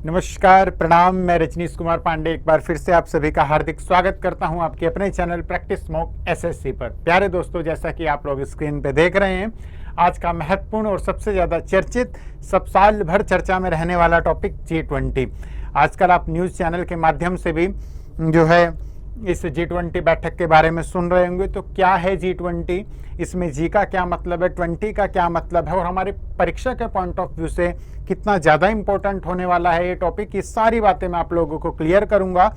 नमस्कार, प्रणाम। मैं रजनीश कुमार पांडे एक बार फिर से आप सभी का हार्दिक स्वागत करता हूं आपके अपने चैनल प्रैक्टिस मॉक एसएससी पर। प्यारे दोस्तों, जैसा कि आप लोग स्क्रीन पे देख रहे हैं, आज का महत्वपूर्ण और सबसे ज़्यादा चर्चित, सब साल भर चर्चा में रहने वाला टॉपिक G20। आजकल आप न्यूज़ चैनल के माध्यम से भी जो है इस G20 बैठक के बारे में सुन रहे होंगे। तो क्या है G20, इसमें जी का क्या मतलब है, 20 का क्या मतलब है और हमारे परीक्षा के पॉइंट ऑफ व्यू से कितना ज़्यादा इंपॉर्टेंट होने वाला है ये टॉपिक, ये सारी बातें मैं आप लोगों को क्लियर करूंगा।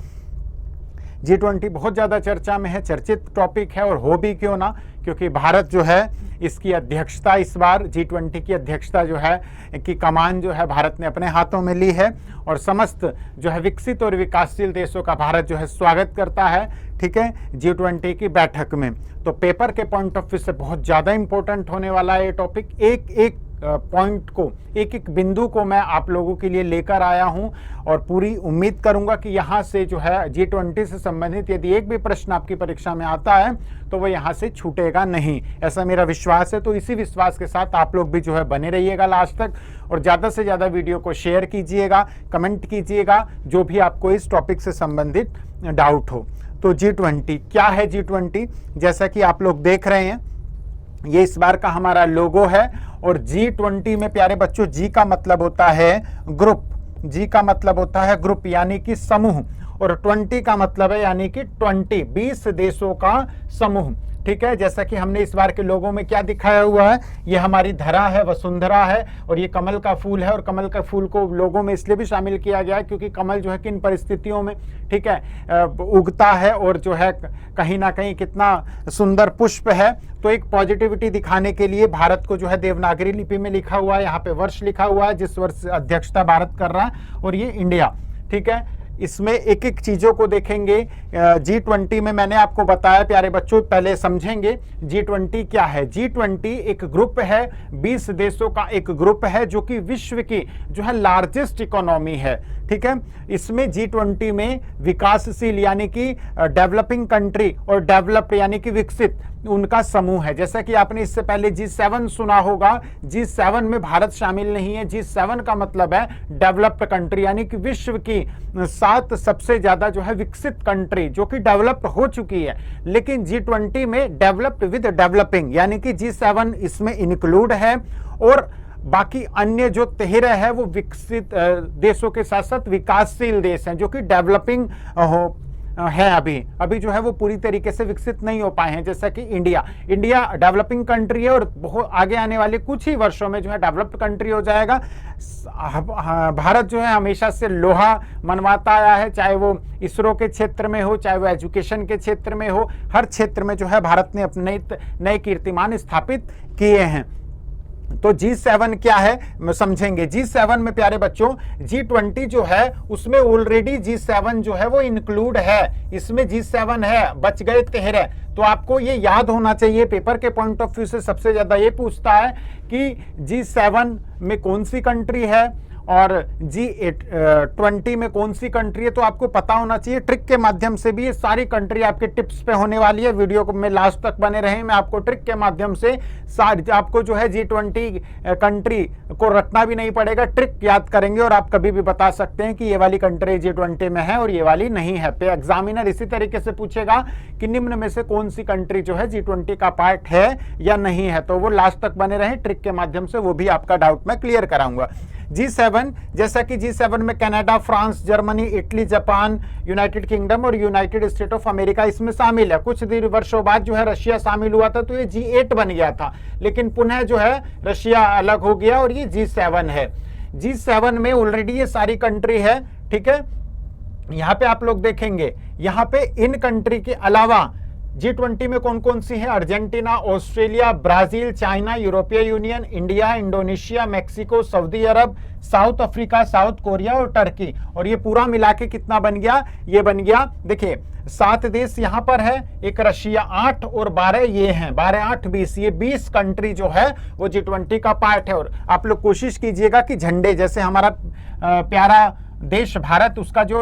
G20 बहुत ज़्यादा चर्चा में है, चर्चित टॉपिक है और हो भी क्यों ना, क्योंकि भारत जो है इसकी अध्यक्षता, इस बार G20 की अध्यक्षता जो है कि कमान जो है भारत ने अपने हाथों में ली है और समस्त जो है विकसित और विकासशील देशों का भारत जो है स्वागत करता है, ठीक है, G20 की बैठक में। तो पेपर के पॉइंट ऑफ व्यू से बहुत ज़्यादा इंपॉर्टेंट होने वाला है ये टॉपिक। एक एक पॉइंट को, एक एक बिंदु को मैं आप लोगों के लिए लेकर आया हूं और पूरी उम्मीद करूंगा कि यहां से जो है G20 से संबंधित यदि एक भी प्रश्न आपकी परीक्षा में आता है तो वो यहां से छूटेगा नहीं, ऐसा मेरा विश्वास है। तो इसी विश्वास के साथ आप लोग भी जो है बने रहिएगा लास्ट तक और ज़्यादा से ज़्यादा वीडियो को शेयर कीजिएगा, कमेंट कीजिएगा जो भी आपको इस टॉपिक से संबंधित डाउट हो। तो G20 क्या है? G20 जैसा कि आप लोग देख रहे हैं, ये इस बार का हमारा लोगो है और G20 में प्यारे बच्चों जी का मतलब होता है ग्रुप, जी का मतलब होता है ग्रुप यानी कि समूह, और 20 का मतलब है यानी कि 20 देशों का समूह, ठीक है। जैसा कि हमने इस बार के लोगों में क्या दिखाया हुआ है, ये हमारी धरा है, वसुंधरा है और ये कमल का फूल है। और कमल का फूल को लोगों में इसलिए भी शामिल किया गया है क्योंकि कमल जो है किन परिस्थितियों में, ठीक है, उगता है और जो है कहीं ना कहीं कितना सुंदर पुष्प है। तो एक पॉजिटिविटी दिखाने के लिए भारत को जो है देवनागरी लिपि में लिखा हुआ है, यहाँ पे वर्ष लिखा हुआ है जिस वर्ष अध्यक्षता भारत कर रहा है और ये इंडिया, ठीक है। इसमें एक एक चीज़ों को देखेंगे। G20 में मैंने आपको बताया प्यारे बच्चों, पहले समझेंगे G20 क्या है। G20 एक ग्रुप है, 20 देशों का एक ग्रुप है जो कि विश्व की जो है लार्जेस्ट इकोनॉमी है, ठीक है। इसमें G20 में विकासशील यानी कि डेवलपिंग कंट्री और डेवलप्ड यानी कि विकसित उनका समूह है। जैसा कि आपने इससे पहले G7 सुना होगा, G7 में भारत शामिल नहीं है। G7 का मतलब है डेवलप्ड कंट्री यानी कि विश्व की 7 सबसे ज्यादा जो है विकसित कंट्री जो कि डेवलप्ड हो चुकी है। लेकिन G20 में डेवलप्ड विद डेवलपिंग यानी कि G7 इसमें इंक्लूड है और बाकी अन्य जो 13 है वो विकसित देशों के साथ साथ विकासशील देश हैं जो कि डेवलपिंग है। अभी जो है वो पूरी तरीके से विकसित नहीं हो पाए हैं। जैसा कि इंडिया डेवलपिंग कंट्री है और बहुत आगे आने वाले कुछ ही वर्षों में जो है डेवलप्ड कंट्री हो जाएगा। भारत जो है हमेशा से लोहा मनवाता आया है, चाहे वो इसरो के क्षेत्र में हो, चाहे वो एजुकेशन के क्षेत्र में हो, हर क्षेत्र में जो है भारत ने अपने नए कीर्तिमान स्थापित किए हैं। तो G7 क्या है समझेंगे। G7 में प्यारे बच्चों G20 जो है उसमें ऑलरेडी G7 जो है वो इंक्लूड है, इसमें G7 है, बच गए 13। तो आपको ये याद होना चाहिए, पेपर के पॉइंट ऑफ व्यू से सबसे ज्यादा ये पूछता है कि G7 में कौन सी कंट्री है और G20 में कौन सी कंट्री है, तो आपको पता होना चाहिए। ट्रिक के माध्यम से भी ये सारी कंट्री आपके टिप्स पे होने वाली है। वीडियो को में लास्ट तक बने रहें, मैं आपको ट्रिक के माध्यम से सारी आपको जो है G20 कंट्री को रटना भी नहीं पड़ेगा, ट्रिक याद करेंगे और आप कभी भी बता सकते हैं कि ये वाली कंट्री G20 में है और ये वाली नहीं है। पे एग्जामिनर इसी तरीके से पूछेगा कि निम्न में से कौन सी कंट्री जो है G20 का पार्ट है या नहीं है, तो वो लास्ट तक बने रहें, ट्रिक के माध्यम से वो भी आपका डाउट मैं क्लियर कराऊंगा। G7 जैसा कि G7 में Canada, France, Germany, Italy, Japan, United kingdom और यूनाइटेड स्टेट ऑफ अमेरिका इसमें शामिल है। कुछ देर वर्षों बाद जो है रशिया शामिल हुआ था तो ये G8 बन गया था, लेकिन पुनः जो है रशिया अलग हो गया और ये G7 है। G7 में ऑलरेडी ये सारी कंट्री है, ठीक है। यहाँ पे आप लोग देखेंगे, यहाँ पे इन कंट्री के अलावा G20 में कौन कौन सी है, अर्जेंटीना, ऑस्ट्रेलिया, ब्राजील, चाइना, यूरोपीय union, India, Indonesia, Mexico, Saudi अरब, साउथ अफ्रीका, साउथ कोरिया और टर्की। और ये पूरा मिला के कितना बन गया, ये बन गया, देखिए 7 देश यहाँ पर है, एक रशिया, 8 और 12 ये हैं, 12, 8, 20, ये 20 कंट्री जो है वो G20 का पार्ट है। और आप लोग कोशिश कीजिएगा कि झंडे, जैसे हमारा प्यारा देश भारत, उसका जो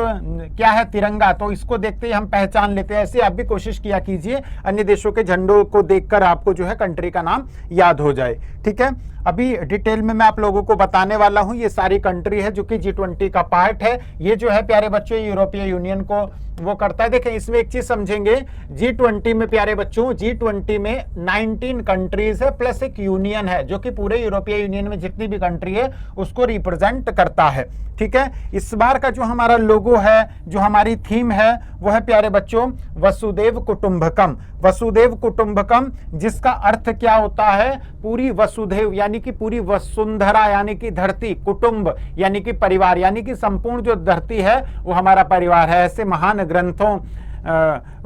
क्या है तिरंगा, तो इसको देखते ही हम पहचान लेते हैं। ऐसे आप भी कोशिश किया कीजिए अन्य देशों के झंडों को देखकर आपको जो है कंट्री का नाम याद हो जाए, ठीक है। अभी डिटेल में मैं आप लोगों को बताने वाला हूं। ये सारी कंट्री है जो कि G20 का पार्ट है। ये जो है प्यारे बच्चों यूरोपीय यूनियन को वो करता है। देखें इसमें एक चीज समझेंगे, G20 में प्यारे बच्चों, G20 में 19 कंट्रीज है प्लस एक यूनियन है जो कि पूरे यूरोपीय यूनियन में जितनी भी कंट्री है उसको रिप्रेजेंट करता है। ठीक है, इस बार का जो हमारा लोगो है, जो हमारी थीम है, वो है प्यारे बच्चों वसुदेव कुटुंबकम। वसुदेव कुटुंबकम जिसका अर्थ क्या होता है, पूरी वसुदेव यानी कि पूरी वसुंधरा यानी कि धरती, कुटुंब यानी कि परिवार, यानी कि संपूर्ण जो धरती है वो हमारा परिवार है। ऐसे महान ग्रंथों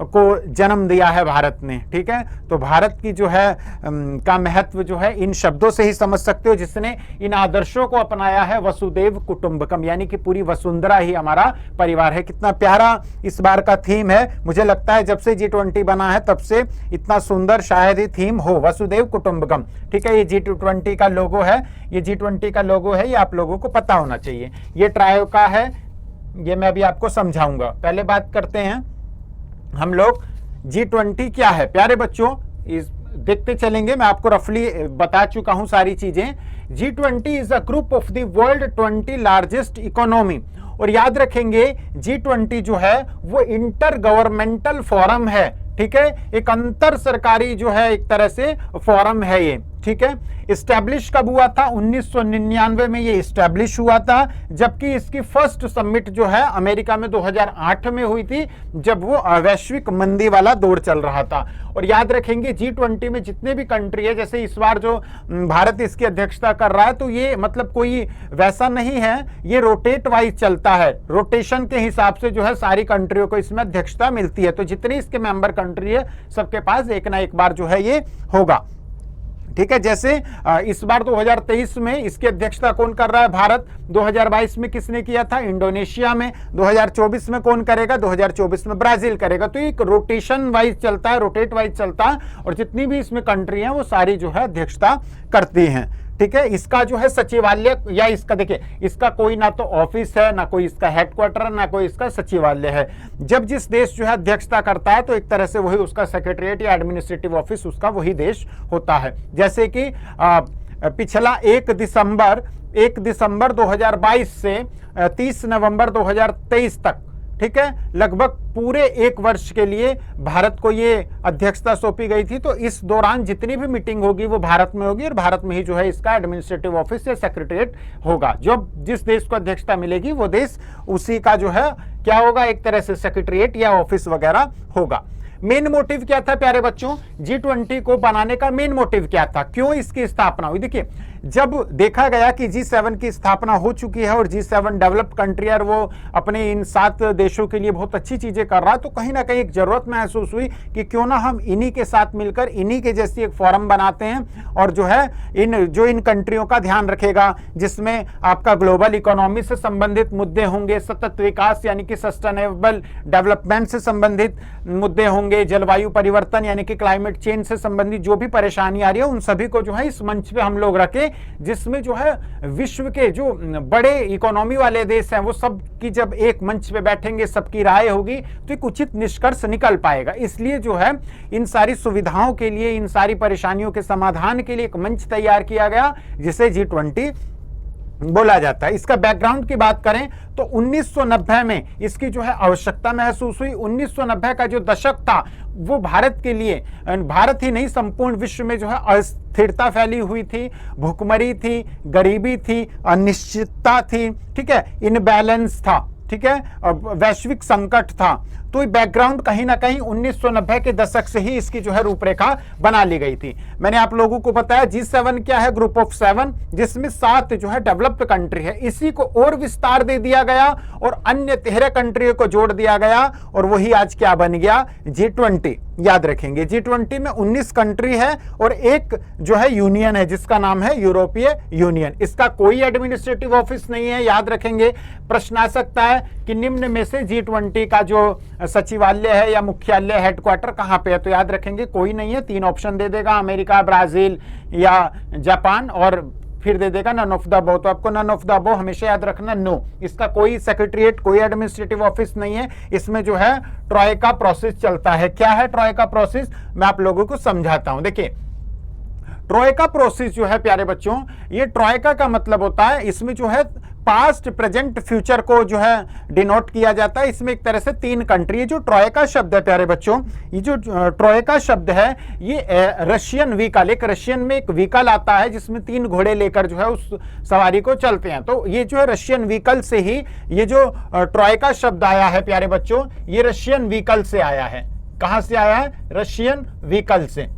को जन्म दिया है भारत ने। ठीक है, तो भारत की जो है का महत्व जो है इन शब्दों से ही समझ सकते हो, जिसने इन आदर्शों को अपनाया है। वसुदेव कुटुंबकम यानी कि पूरी वसुंधरा ही हमारा परिवार है। कितना प्यारा इस बार का थीम है। मुझे लगता है जब से G20 बना है तब से इतना सुंदर शायद ही थीम हो, वसुदेव कुटुंबकम। ठीक है, ये G20 का लोगो है, ये G20 का लोगो है, ये आप लोगों को पता होना चाहिए। ये ट्रायो का है, ये मैं अभी आपको समझाऊंगा। पहले बात करते हैं हम लोग G20 क्या है। प्यारे बच्चों इस देखते चलेंगे, मैं आपको रफली बता चुका हूं सारी चीजें। G20 is a group of the world 20 largest economy. और याद रखेंगे G20 जो है वो इंटर गवर्नमेंटल फोरम है। ठीक है, एक अंतर सरकारी जो है एक तरह से फोरम है ये। ठीक है, इस्टेब्लिश कब हुआ था? 1999 में ये इस्टेब्लिश हुआ था, जबकि इसकी फर्स्ट समिट जो है अमेरिका में 2008 में हुई थी, जब वो वैश्विक मंदी वाला दौर चल रहा था। और याद रखेंगे G20 में जितने भी कंट्री है, जैसे इस बार जो भारत इसकी अध्यक्षता कर रहा है, तो ये मतलब कोई वैसा नहीं है, ये रोटेट वाइज चलता है। रोटेशन के हिसाब से जो है सारी कंट्रियों को इसमें अध्यक्षता मिलती है। तो जितनी इसके मेंबर कंट्री है सबके पास एक ना एक बार जो है ये होगा। ठीक है, जैसे इस बार 2023 में इसकी अध्यक्षता कौन कर रहा है? भारत। 2022 में किसने किया था? इंडोनेशिया में। 2024 में कौन करेगा? 2024 में ब्राजील करेगा। तो एक रोटेशन वाइज चलता है, रोटेट वाइज चलता है, और जितनी भी इसमें कंट्री हैं वो सारी जो है अध्यक्षता करती हैं। ठीक है, इसका जो है सचिवालय या इसका देखिए, इसका कोई ना तो ऑफिस है, ना कोई इसका हेडक्वार्टर, ना कोई इसका सचिवालय है। जब जिस देश जो है अध्यक्षता करता है तो एक तरह से वही उसका सेक्रेटरीट या एडमिनिस्ट्रेटिव ऑफिस उसका वही देश होता है। जैसे कि पिछला 1 दिसंबर 2022 से 30 नवंबर 2023 तक, ठीक है, लगभग पूरे 1 वर्ष के लिए भारत को ये अध्यक्षता सौंपी गई थी। तो इस दौरान जितनी भी मीटिंग होगी वो भारत में होगी, और भारत में ही जो है इसका एडमिनिस्ट्रेटिव ऑफिस या सेक्रेटरीट होगा। जो जिस देश को अध्यक्षता मिलेगी वो देश उसी का जो है क्या होगा, एक तरह से सेक्रेटरीट या ऑफिस वगैरह होगा। मेन मोटिव क्या था प्यारे बच्चों? G20 को बनाने का मेन मोटिव क्या था? क्यों इसकी स्थापना हुई? देखिए, जब देखा गया कि G7 की स्थापना हो चुकी है और G7 डेवलप्ड कंट्री है, वो अपने इन 7 देशों के लिए बहुत अच्छी चीजें कर रहा है, तो कहीं ना कहीं एक जरूरत महसूस हुई कि क्यों ना हम इन्हीं के साथ मिलकर इन्हीं के जैसी एक फोरम बनाते हैं, और जो है इन कंट्रियों का ध्यान रखेगा, जिसमें आपका ग्लोबल इकोनॉमी से संबंधित मुद्दे होंगे, सतत विकास यानी कि सस्टेनेबल डेवलपमेंट से संबंधित मुद्दे होंगे, जलवायु परिवर्तन यानी कि क्लाइमेट चेंज से संबंधित जो भी परेशानी आ रही है उन सभी को जो है इस मंच पे हम लोग रखें, जिसमें जो है विश्व के जो बड़े इकोनॉमी वाले देश हैं वो सब की जब एक मंच पे बैठेंगे, सबकी राय होगी, तो एक उचित निष्कर्ष निकल पाएगा। इसलिए जो है इन सारी सुविधाओं के लिए, इन सारी परेशानियों के समाधान के लिए एक मंच तैयार किया गया, जिसे G20 बोला जाता है। इसका बैकग्राउंड की बात करें तो 1990 में इसकी जो है आवश्यकता महसूस हुई। 1990 का जो दशक था वो भारत के लिए, भारत ही नहीं संपूर्ण विश्व में जो है अस्थिरता फैली हुई थी, भुखमरी थी, गरीबी थी, अनिश्चितता थी, ठीक है, इनबैलेंस था, ठीक है, वैश्विक संकट था। तो बैकग्राउंड कहीं ना कहीं 1990 के दशक से ही इसकी जो है रूपरेखा बना ली गई थी। मैंने आप लोगों को बताया G7 क्या है? ग्रुप ऑफ 7, जिसमें 7 जो है डेवलप्ड कंट्री है। इसी को और विस्तार दे दिया गया और अन्य 13 कंट्रियों को जोड़ दिया गया, और वही आज क्या बन गया? G20। याद रखेंगे G20 में 19 कंट्री है और एक जो है यूनियन है जिसका नाम है यूरोपीय यूनियन। इसका कोई एडमिनिस्ट्रेटिव ऑफिस नहीं है। याद रखेंगे, प्रश्न आ सकता है कि निम्न में से G20 का जो सचिवालय है या मुख्यालय, हेडक्वार्टर कहां पे है? तो याद रखेंगे कोई नहीं है। 3 ऑप्शन दे देगा, अमेरिका, ब्राजील या जापान, और फिर दे देगा नन ऑफ द अबव। तो आपको नन ऑफ द अबव हमेशा याद रखना, नो। इसका कोई सेक्रेटरीट, कोई एडमिनिस्ट्रेटिव ऑफिस नहीं है। इसमें जो है ट्रॉयका प्रोसेस चलता है। क्या है ट्रॉयका प्रोसेस? मैं आप लोगों को समझाता हूं। देखिए, ट्रोइका प्रोसेस जो है प्यारे बच्चों, ये ट्रोइका का मतलब होता है, इसमें जो है पास्ट, प्रेजेंट, फ्यूचर को जो है डिनोट किया जाता है। इसमें एक तरह से 3 कंट्री है। जो ट्रोइका शब्द है प्यारे बच्चों, ये जो ट्रोइका शब्द है ये रशियन व्हीकल, एक रशियन में एक व्हीकल आता है जिसमें 3 घोड़े लेकर जो है उस सवारी को चलते हैं। तो ये जो है रशियन व्हीकल से ही ये जो ट्रोइका शब्द आया है प्यारे बच्चों, ये रशियन व्हीकल से आया है। कहां से आया है? रशियन व्हीकल से।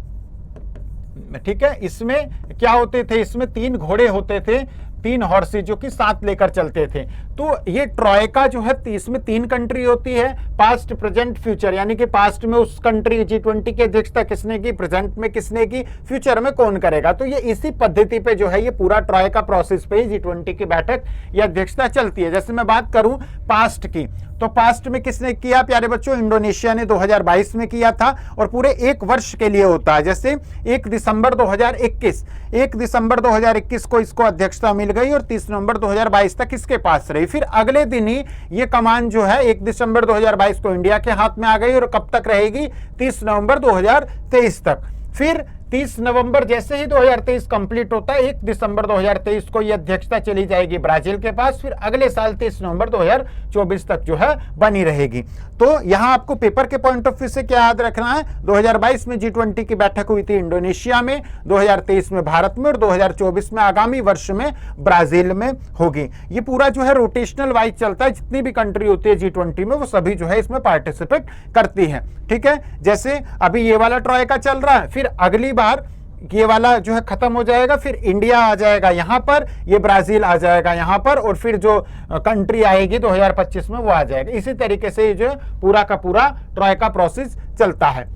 ठीक है, इसमें क्या होते थे? इसमें 3 घोड़े होते थे, 3 हॉर्सेस जो कि साथ लेकर चलते थे। तो ये ट्रोइका जो है, इसमें 3 कंट्री होती है, पास्ट, प्रेजेंट, फ्यूचर, यानी कि पास्ट में उस कंट्री G20 की अध्यक्षता किसने की, प्रेजेंट में किसने की, फ्यूचर में कौन करेगा। तो ये इसी पद्धति पे जो है ये पूरा ट्रोइका प्रोसेस पे ही G20 की बैठक या अध्यक्षता चलती है। जैसे मैं बात करूं पास्ट की, तो पास्ट में किसने किया प्यारे बच्चों? इंडोनेशिया ने 2022 में किया था और पूरे 1 वर्ष के लिए होता है। जैसे 1 दिसंबर 2021 को इसको अध्यक्षता मिल गई और 30 नवंबर 2022 तक इसके पास रही। फिर अगले दिन ही ये कमान जो है 1 दिसंबर 2022 को इंडिया के हाथ में आ गई और कब तक रहेगी? 30 नवंबर 2023 तक। फिर 30 नवंबर जैसे ही 2023 कंप्लीट होता है, 1 दिसंबर 2023 को यह अध्यक्षता चली जाएगी ब्राजील के पास। फिर अगले साल 30 नवंबर 2024 तक जो है बनी रहेगी। तो यहां आपको पेपर के पॉइंट ऑफ व्यू से क्या याद रखना है? 2022 में G20 की बैठक हुई थी इंडोनेशिया में, 2023 में भारत में और 2024 में आगामी वर्ष में ब्राजील में होगी। ये पूरा जो है रोटेशनल वाइज चलता है। जितनी भी कंट्री होती है G20 में वो सभी जो है इसमें पार्टिसिपेट करती है। ठीक है, जैसे अभी ये वाला ट्रोइका चल रहा है, फिर अगली बार ये वाला जो है खत्म हो जाएगा, फिर इंडिया आ जाएगा यहां पर, ये ब्राजील आ जाएगा यहां पर, और फिर जो कंट्री आएगी 2025 में वो आ जाएगा। इसी तरीके से ये जो है पूरा का पूरा ट्रोइका प्रोसेस चलता है।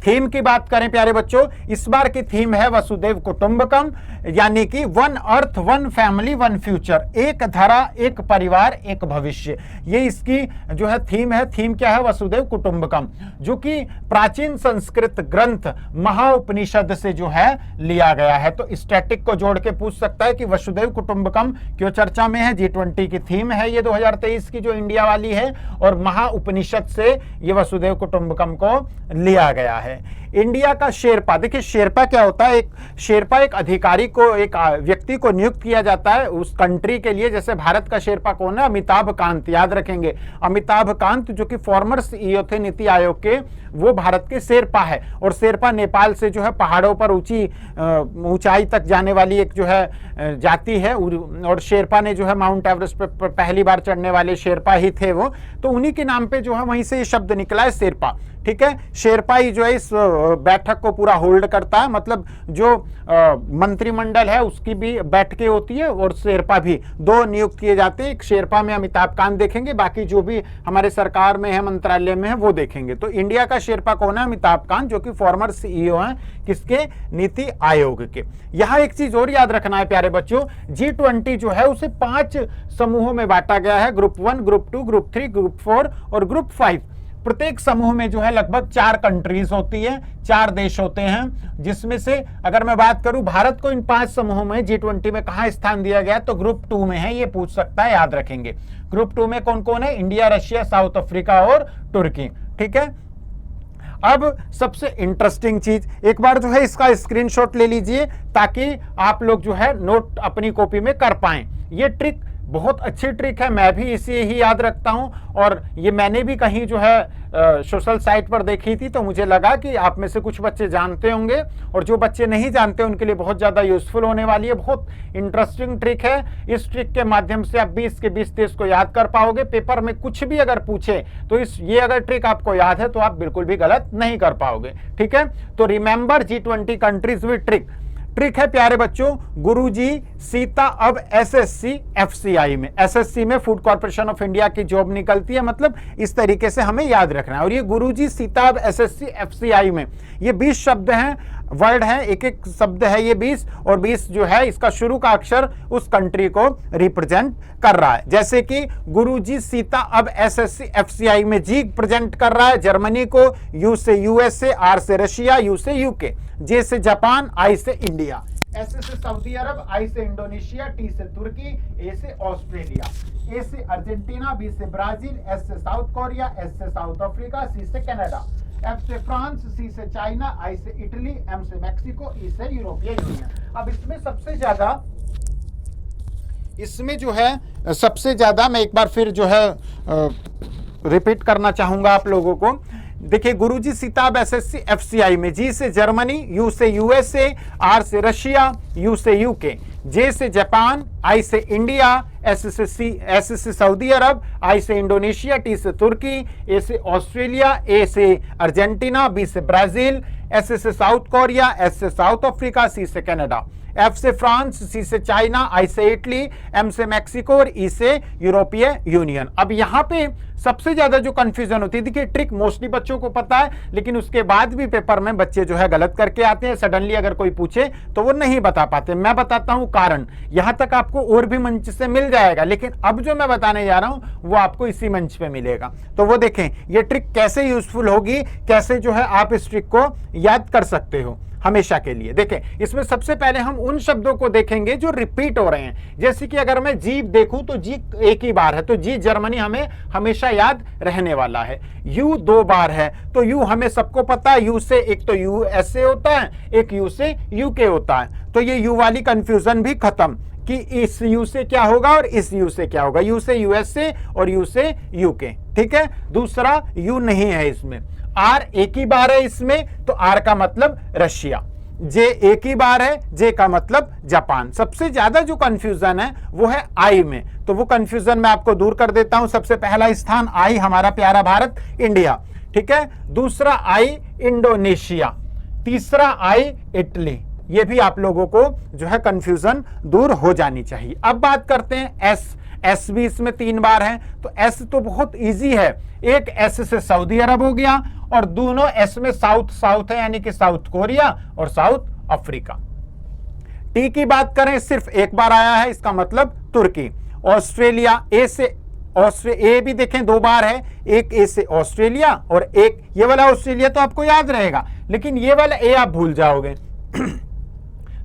थीम की बात करें प्यारे बच्चों, इस बार की थीम है वसुदेव कुटुंबकम, यानी कि 1 अर्थ 1 फैमिली 1 फ्यूचर, एक धरा, एक परिवार, एक भविष्य। ये इसकी जो है थीम है। थीम क्या है? वसुदेव कुटुंबकम, जो कि प्राचीन संस्कृत ग्रंथ महाउपनिषद से जो है लिया गया है। तो स्टैटिक को जोड़ के पूछ सकता है कि वसुदेव कुटुंबकम क्यों चर्चा में है। G20 की थीम है ये 2023 की जो इंडिया वाली है, और महाउपनिषद से ये वसुदेव कुटुंबकम को लिया गया है। इंडिया का शेरपा, देखिए शेरपा क्या होता है? शेरपा एक अधिकारी को, एक व्यक्ति को नियुक्त किया जाता है उस कंट्री के लिए। जैसे भारत का शेरपा कौन है? अमिताभ कांत, याद रखेंगे। अमिताभ कांत जो कि फॉर्मर CEO थे नीति आयोग के, वो भारत के शेरपा है। और शेरपा नेपाल से जो है पहाड़ों पर ऊंचाई तक जाने वाली एक जो है जाति है, और शेरपा ने जो है माउंट एवरेस्ट पर पहली बार चढ़ने वाले शेरपा ही थे वो। तो उन्हीं के नाम पे जो है वहीं से ये शब्द निकला है शेरपा। ठीक है, शेरपा ही जो है इस बैठक को पूरा होल्ड करता है। मतलब जो मंत्रिमंडल है उसकी भी बैठकें होती है, और शेरपा भी 2 नियुक्त किए जाते हैं। एक शेरपा में अमिताभ कांत देखेंगे, बाकी जो भी हमारे सरकार में है, मंत्रालय में है, वो देखेंगे। तो इंडिया का शेरपा कौन है? अमिताभ कांत, जो कि फॉर्मर CEO हैं किसके? नीति आयोग के। यहाँ एक चीज और याद रखना है प्यारे बच्चों, G20 जो है उसे 5 समूहों में बांटा गया है। ग्रुप 1, ग्रुप 2, ग्रुप 3, ग्रुप 4 और ग्रुप 5। प्रत्येक समूह में जो है लगभग 4 कंट्रीज होती है, 4 देश होते हैं। जिसमें से अगर मैं बात करूं भारत को इन 5 समूहों में G20 में कहां स्थान दिया गया, तो ग्रुप 2 में है। ये पूछ सकता है, याद रखेंगे। ग्रुप 2 में कौन कौन है? इंडिया, रशिया, साउथ अफ्रीका और तुर्की। ठीक है, अब सबसे इंटरेस्टिंग चीज, एक बार जो है इसका स्क्रीनशॉट ले लीजिए ताकि आप लोग जो है नोट अपनी कॉपी में कर पाएं। ये ट्रिक बहुत अच्छी ट्रिक है, मैं भी इसे ही याद रखता हूं, और ये मैंने भी कहीं जो है सोशल साइट पर देखी थी, तो मुझे लगा कि आप में से कुछ बच्चे जानते होंगे, और जो बच्चे नहीं जानते उनके लिए बहुत ज़्यादा यूजफुल होने वाली है। बहुत इंटरेस्टिंग ट्रिक है। इस ट्रिक के माध्यम से आप 20 के 20 तेज को याद कर पाओगे। पेपर में कुछ भी अगर पूछे तो ये अगर ट्रिक आपको याद है तो आप बिल्कुल भी गलत नहीं कर पाओगे। ठीक है, तो remember G20 countries with trick है प्यारे बच्चों। गुरुजी सीता अब SSC FCI में, SSC में फूड कॉर्पोरेशन ऑफ इंडिया की जॉब निकलती है। मतलब इस तरीके से हमें याद रखना है। और ये गुरुजी सीता अब SSC FCI में ये 20 शब्द हैं, वर्ड है, एक एक शब्द है ये 20, और 20 जो है इसका शुरू का अक्षर उस कंट्री को रिप्रेजेंट कर रहा है। जैसे कि गुरुजी सीता अब SSC FCI में जी प्रेजेंट कर रहा है जर्मनी को, U से USA, R से रशिया, U से UK, J से जापान, I से इंडिया, S से सऊदी अरब, I से इंडोनेशिया, T से तुर्की, A से ऑस्ट्रेलिया, A से अर्जेंटीना, B से ब्राजील, S से साउथ कोरिया, S से साउथ अफ्रीका, C से कनाडा, एफ से फ्रांस, सी से चाइना, आई से इटली, एम से मैक्सिको, ई से यूरोपीय यूनियन। अब इसमें सबसे ज्यादा, इसमें जो है सबसे ज्यादा, मैं एक बार फिर जो है रिपीट करना चाहूंगा आप लोगों को। देखिए गुरुजी सिताब एसएससी एफसीआई में जी से जर्मनी, यू से यूएसए, आर से रशिया, यू से यूके, जे से जापान, आई से इंडिया, एस से सऊदी अरब, आई से इंडोनेशिया, टी से तुर्की, ए से ऑस्ट्रेलिया, ए से अर्जेंटीना, बी से ब्राजील, एस से साउथ कोरिया, एस से साउथ अफ्रीका, सी से कनाडा, एफ से फ्रांस, सी से चाइना, आई से इटली, एम से मैक्सिको और ई से यूरोपीय यूनियन। अब यहाँ पे सबसे ज्यादा जो कंफ्यूजन होती है, देखिए ट्रिक मोस्टली बच्चों को पता है, लेकिन उसके बाद भी पेपर में बच्चे जो है गलत करके आते हैं। सडनली अगर कोई पूछे तो वो नहीं बता पाते। मैं बताता हूं कारण, यहां तक आपको और भी मंच से मिल जाएगा, लेकिन अब जो मैं बताने जा रहा हूं वो आपको इसी मंच पे मिलेगा। तो वो देखें ये ट्रिक कैसे यूजफुल होगी, कैसे जो है आप इस ट्रिक को याद कर सकते हो हमेशा के लिए। देखें इसमें सबसे पहले हम उन शब्दों को देखेंगे जो रिपीट हो रहे हैं। जैसे कि अगर मैं जी देखूं तो जी एक ही बार है, तो जी जर्मनी हमें हमेशा याद रहने वाला है। यू 2 बार है, तो यू हमें सबको पता है, यू से एक तो यूएसए होता है, एक यू से यूके होता है। तो ये यू वाली कंफ्यूजन भी खत्म कि इस यू से क्या होगा और इस यू से क्या होगा। यू से यूएसए और यू से यूके, ठीक है। दूसरा यू नहीं है इसमें, आर एक ही बार है इसमें, तो आर का मतलब रशिया। जे एक ही बार है, जे का मतलब जापान। सबसे ज्यादा जो कंफ्यूजन है वो है आई में, तो वो कंफ्यूजन मैं आपको दूर कर देता हूं। सबसे पहला स्थान आई हमारा प्यारा भारत इंडिया, ठीक है। दूसरा आई इंडोनेशिया, तीसरा आई इटली। ये भी आप लोगों को जो है कंफ्यूजन दूर हो जानी चाहिए। अब बात करते हैं एस। एस भी इसमें 3 बार है, तो एस तो बहुत इजी है। एक एस से सऊदी अरब हो गया और दोनों एस में साउथ है, यानी कि साउथ कोरिया और साउथ अफ्रीका। टी की बात करें सिर्फ एक बार आया है, इसका मतलब तुर्की। ऑस्ट्रेलिया, ए से ए भी देखें 2 बार है, एक ए से ऑस्ट्रेलिया और एक ये वाला ऑस्ट्रेलिया तो आपको याद रहेगा, लेकिन ये वाला ए आप भूल जाओगे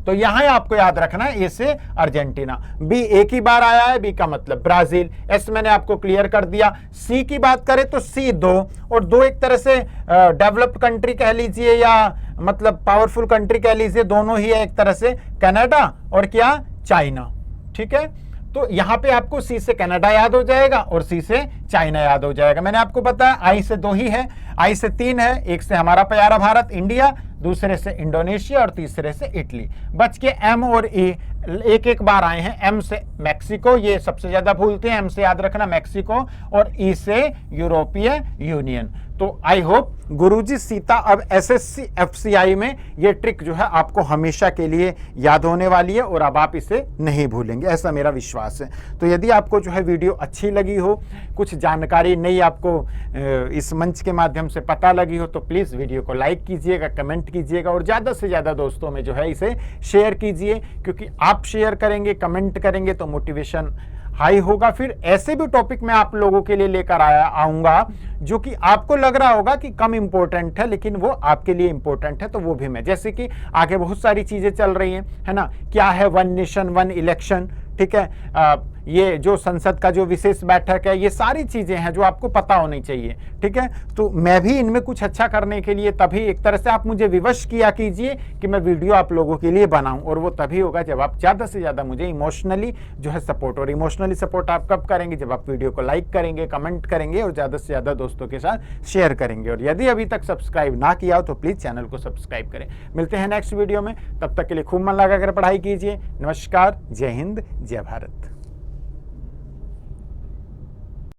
तो यहां आपको याद रखना है ए से अर्जेंटीना। बी एक ही बार आया है, बी का मतलब ब्राजील। एस मैंने आपको क्लियर कर दिया। सी की बात करें तो सी 2, और 2 एक तरह से डेवलप्ड कंट्री कह लीजिए या मतलब पावरफुल कंट्री कह लीजिए, दोनों ही है एक तरह से, कनाडा और क्या चाइना, ठीक है। तो यहां पे आपको सी से कनाडा याद हो जाएगा और सी से चाइना याद हो जाएगा। मैंने आपको बताया आई से 2 ही है, आई से 3 है, एक से हमारा प्यारा भारत इंडिया, दूसरे से इंडोनेशिया और तीसरे से इटली। बच के एम और ई एक एक बार आए हैं। एम से मैक्सिको, ये सबसे ज्यादा भूलते हैं, एम से याद रखना मैक्सिको, और ई से यूरोपीय यूनियन। तो आई होप गुरुजी सीता अब एसएससी एफसीआई में ये ट्रिक जो है आपको हमेशा के लिए याद होने वाली है और अब आप इसे नहीं भूलेंगे, ऐसा मेरा विश्वास है। तो यदि आपको जो है वीडियो अच्छी लगी हो, कुछ जानकारी नई आपको इस मंच के माध्यम से पता लगी हो, तो प्लीज़ वीडियो को लाइक कीजिएगा, कमेंट कीजिएगा और ज़्यादा से ज़्यादा दोस्तों में जो है इसे शेयर कीजिए, क्योंकि आप शेयर करेंगे, कमेंट करेंगे तो मोटिवेशन हाई होगा। फिर ऐसे भी टॉपिक मैं आप लोगों के लिए लेकर आऊंगा जो कि आपको लग रहा होगा कि कम इंपॉर्टेंट है, लेकिन वो आपके लिए इंपॉर्टेंट है, तो वो भी मैं, जैसे कि आगे बहुत सारी चीजें चल रही हैं, है ना। क्या है 1 नेशन 1 इलेक्शन, ठीक है। ये जो संसद का जो विशेष बैठक है, ये सारी चीजें हैं जो आपको पता होनी चाहिए, ठीक है। तो मैं भी इनमें कुछ अच्छा करने के लिए, तभी एक तरह से आप मुझे विवश किया कीजिए कि मैं वीडियो आप लोगों के लिए बनाऊं, और वो तभी होगा जब आप ज़्यादा से ज़्यादा मुझे इमोशनली जो है सपोर्ट, और इमोशनली सपोर्ट आप कब करेंगे, जब आप वीडियो को लाइक करेंगे, कमेंट करेंगे और ज़्यादा से ज़्यादा दोस्तों के साथ शेयर करेंगे। और यदि अभी तक सब्सक्राइब ना किया हो तो प्लीज़ चैनल को सब्सक्राइब करें। मिलते हैं नेक्स्ट वीडियो में, तब तक के लिए खूब मन लगा कर पढ़ाई कीजिए। नमस्कार, जय हिंद, जय भारत।